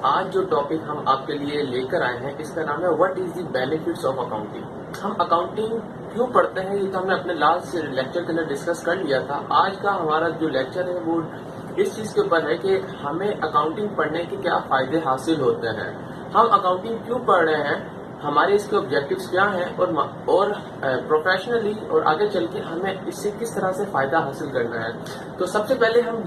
آج جو ٹاپک ہم آپ کے لیے لے کر آئے ہیں اس کا نام ہے what is the benefits of accounting. ہم اکاؤنٹنگ کیوں پڑھتے ہیں یہ تو ہم نے اپنے لاسٹ لیکچر کے اندر ڈسکس کر لیا تھا. آج کا ہمارا جو لیکچر ہے وہ اس چیز کے اوپر ہے کہ ہمیں اکاؤنٹنگ پڑھنے کے کیا فائدے حاصل ہوتے ہیں, ہم اکاؤنٹنگ کیوں پڑھ رہے ہیں, ہمارے اس کے آبجیکٹیوز کیا ہیں اور پروفیشنلی اور آگے چل کے ہمیں اس سے کس طرح سے فائدہ حاصل کرنا ہے. تو سب سے پہلے ہم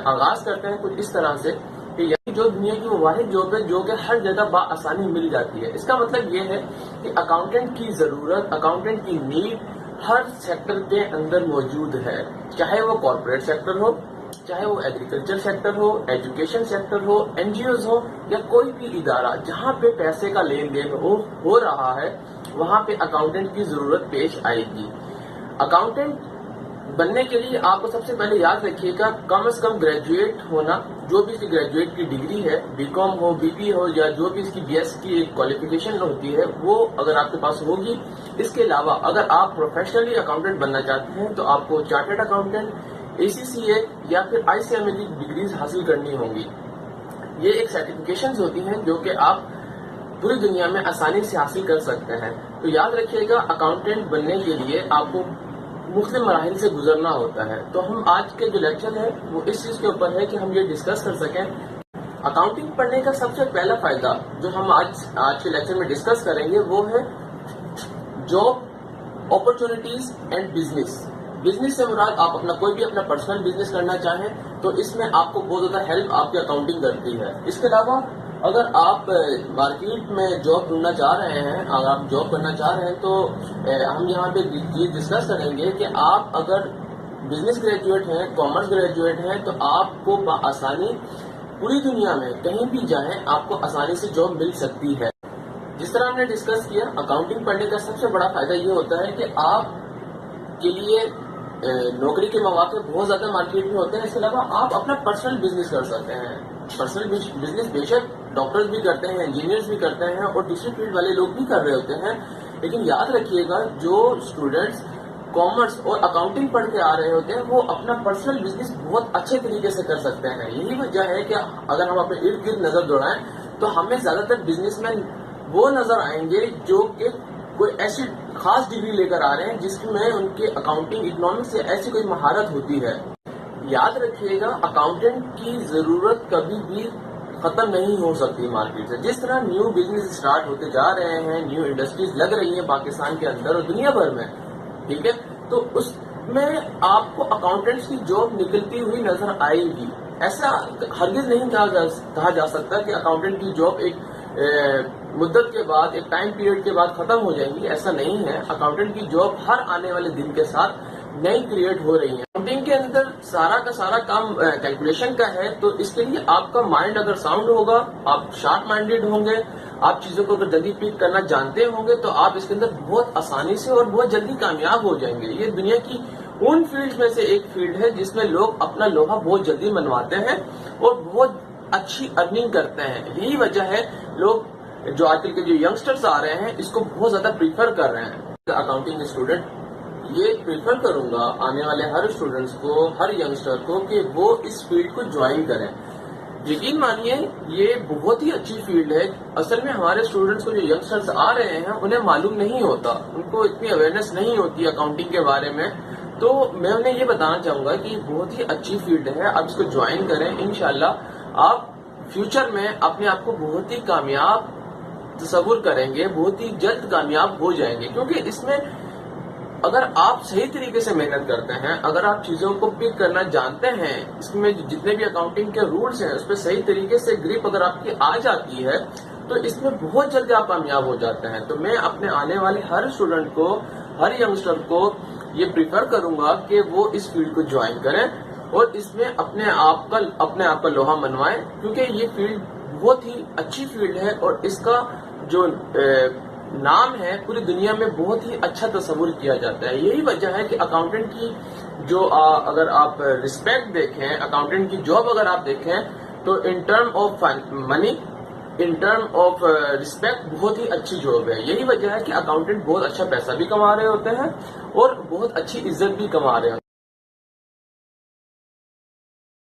آغاز کرتے ہیں کچھ اس طرح سے کہ یعنی جو دنیا کی وہ واحد جاب ہے جو کہ ہر جگہ بآسانی مل جاتی ہے. اس کا مطلب یہ ہے کہ اکاؤنٹنٹ کی ضرورت, اکاؤنٹنٹ کی نیڈ ہر سیکٹر کے اندر موجود ہے, چاہے وہ کارپوریٹ سیکٹر ہو, چاہے وہ ایگریکلچر سیکٹر ہو, ایجوکیشن سیکٹر ہو, این جی اوز ہو یا کوئی بھی ادارہ جہاں پہ پیسے کا لین دین ہو رہا ہے وہاں پہ اکاؤنٹنٹ کی ضرورت پیش آئے گی. اکاؤنٹنٹ بننے کے لیے آپ کو سب سے پہلے یاد رکھیے گا کم از کم گریجویٹ ہونا, جو بھی اس کی گریجویٹ کی ڈگری ہے, بی کام ہو, بی بی ہو یا جو بھی اس کی بی ایس کی ایک کوالیفیکیشن ہوتی ہے وہ اگر آپ کے پاس ہوگی. اس کے علاوہ اگر آپ پروفیشنلی اکاؤنٹنٹ بننا چاہتے ہیں تو آپ کو چارٹرڈ اکاؤنٹنٹ, اے سی سی اے یا پھر آئی سی ایم اے کی ڈگریز حاصل کرنی ہوں گی. یہ ایک سرٹیفکیشنز ہوتی ہیں جو کہ آپ پوری دنیا میں آسانی سے حاصل کر سکتے ہیں. تو یاد رکھیے گا اکاؤنٹنٹ بننے کے لیے آپ کو مختلف مراحل سے گزرنا ہوتا ہے. تو ہم آج کے جو لیکچر ہے وہ اس چیز کے اوپر ہے کہ ہم یہ ڈسکس کر سکیں. اکاؤنٹنگ پڑھنے کا سب سے پہلا فائدہ جو ہم آج کے لیکچر میں ڈسکس کریں گے وہ ہے job opportunities and business. Business سے مراد آپ کوئی بھی اپنا پرسنل بزنس کرنا چاہیں تو اس میں آپ کو بہت زیادہ ہیلپ آپ کی اکاؤنٹنگ کرتی ہے. اس کے علاوہ اگر آپ مارکیٹ میں جاب ڈھونڈنا چاہ رہے ہیں, اگر آپ جاب کرنا چاہ رہے ہیں تو ہم یہاں پہ یہ ڈسکس کریں گے کہ آپ اگر بزنس گریجویٹ ہیں, کامرس گریجویٹ ہیں تو آپ کو بآسانی پوری دنیا میں کہیں بھی جائیں آپ کو آسانی سے جاب مل سکتی ہے. جس طرح ہم نے ڈسکس کیا اکاؤنٹنگ پڑھنے کا سب سے بڑا فائدہ یہ ہوتا ہے کہ آپ کے لیے نوکری کے مواقع بہت زیادہ مارکیٹ میں ہوتے ہیں. اس کے علاوہ آپ اپنا پرسنل بزنس کر سکتے ہیں. پرسنل بزنس بے شک ڈاکٹرز بھی کرتے ہیں, انجینئرز بھی کرتے ہیں اور دوسری فیلڈ والے لوگ بھی کر رہے ہوتے ہیں. لیکن یاد رکھیے گا جو اسٹوڈنٹس کامرس اور اکاؤنٹنگ پڑھ کے آ رہے ہوتے ہیں وہ اپنا پرسنل بزنس بہت اچھے طریقے سے کر سکتے ہیں. یہی وجہ ہے کہ اگر ہم اپنے ارد گرد نظر دوڑائیں تو ہمیں زیادہ تر بزنس مین وہ نظر آئیں گے جو کہ کوئی ایسی خاص ڈگری لے کر آ رہے ہیں جس میں ان کے اکاؤنٹنگ اکنامکس سے ایسی کوئی مہارت ہوتی ہے. یاد رکھیے گا اکاؤنٹنٹ کی ضرورت کبھی بھی ختم نہیں ہو سکتی مارکیٹ سے. جس طرح نیو بزنس اسٹارٹ ہوتے جا رہے ہیں, نیو انڈسٹریز لگ رہی ہیں پاکستان کے اندر اور دنیا بھر میں, ٹھیک ہے, تو اس میں آپ کو اکاؤنٹنٹس کی جاب نکلتی ہوئی نظر آئے گی. ایسا ہرگز نہیں کہا جا سکتا کہ اکاؤنٹنٹ کی جاب ایک مدت کے بعد, ایک ٹائم پیریڈ کے بعد ختم ہو جائیں گی. ایسا نہیں ہے. اکاؤنٹنٹ کی جاب ہر آنے والے دن کے ساتھ نئی کریٹ ہو رہی ہیں. اکاؤنٹنگ کے اندر سارا کا سارا کام کیلکولیشن کا ہے, تو اس کے لیے آپ کا مائنڈ اگر ساؤنڈ ہوگا, آپ شارپ مائنڈیڈ ہوں گے, آپ چیزوں کو اگر جلدی پک کرنا جانتے ہوں گے تو آپ اس کے اندر بہت آسانی سے اور بہت جلدی کامیاب ہو جائیں گے. یہ دنیا کی ان فیلڈ میں سے ایک فیلڈ ہے جس میں لوگ اپنا لوہا بہت جلدی منواتے ہیں اور بہت اچھی ارننگ کرتے ہیں. یہی وجہ ہے لوگ جو آج کل کے جو ینگسٹرز آ رہے ہیں اس کو بہت زیادہ پریفر کر رہے ہیں. اکاؤنٹنگ اسٹوڈنٹ یہ پریفر کروں گا آنے والے ہر اسٹوڈنٹس کو, ہر ینگسٹر کو کہ وہ اس فیلڈ کو جوائن کریں. یقین مانیے یہ بہت ہی اچھی فیلڈ ہے. اصل میں ہمارے اسٹوڈنٹس کو جو ینگسٹرز آ رہے ہیں انہیں معلوم نہیں ہوتا, ان کو اتنی اویئرنیس نہیں ہوتی اکاؤنٹنگ کے بارے میں. تو میں انہیں یہ بتانا چاہوں گا کہ یہ بہت ہی اچھی فیلڈ ہے, آپ اس کو جوائن کریں. انشاءاللہ آپ فیوچر میں اپنے آپ کو بہت ہی کامیاب تصور کریں گے, بہت ہی جلد کامیاب ہو جائیں گے. کیونکہ اس میں اگر آپ صحیح طریقے سے محنت کرتے ہیں, اگر آپ چیزوں کو پک کرنا جانتے ہیں, اس میں جتنے بھی اکاؤنٹنگ کے رولز ہیں اس پہ صحیح طریقے سے گرپ اگر آپ کی آ جاتی ہے تو اس میں بہت جلدی آپ کامیاب ہو جاتے ہیں. تو میں اپنے آنے والے ہر اسٹوڈنٹ کو, ہر ینگسٹر کو یہ پریفر کروں گا کہ وہ اس فیلڈ کو جوائن کریں اور اس میں اپنے آپ کا لوہا منوائیں, کیونکہ یہ فیلڈ بہت ہی اچھی فیلڈ ہے اور اس کا جو نام ہے پوری دنیا میں بہت ہی اچھا تصور کیا جاتا ہے. یہی وجہ ہے کہ اکاؤنٹنٹ کی جو اگر آپ رسپیکٹ دیکھیں, اکاؤنٹنٹ کی جاب اگر آپ دیکھیں تو in term of money, in term of respect بہت ہی اچھی جاب ہے. یہی وجہ ہے کہ اکاؤنٹنٹ بہت اچھا پیسہ بھی کما رہے ہوتے ہیں اور بہت اچھی عزت بھی کما رہے ہیں.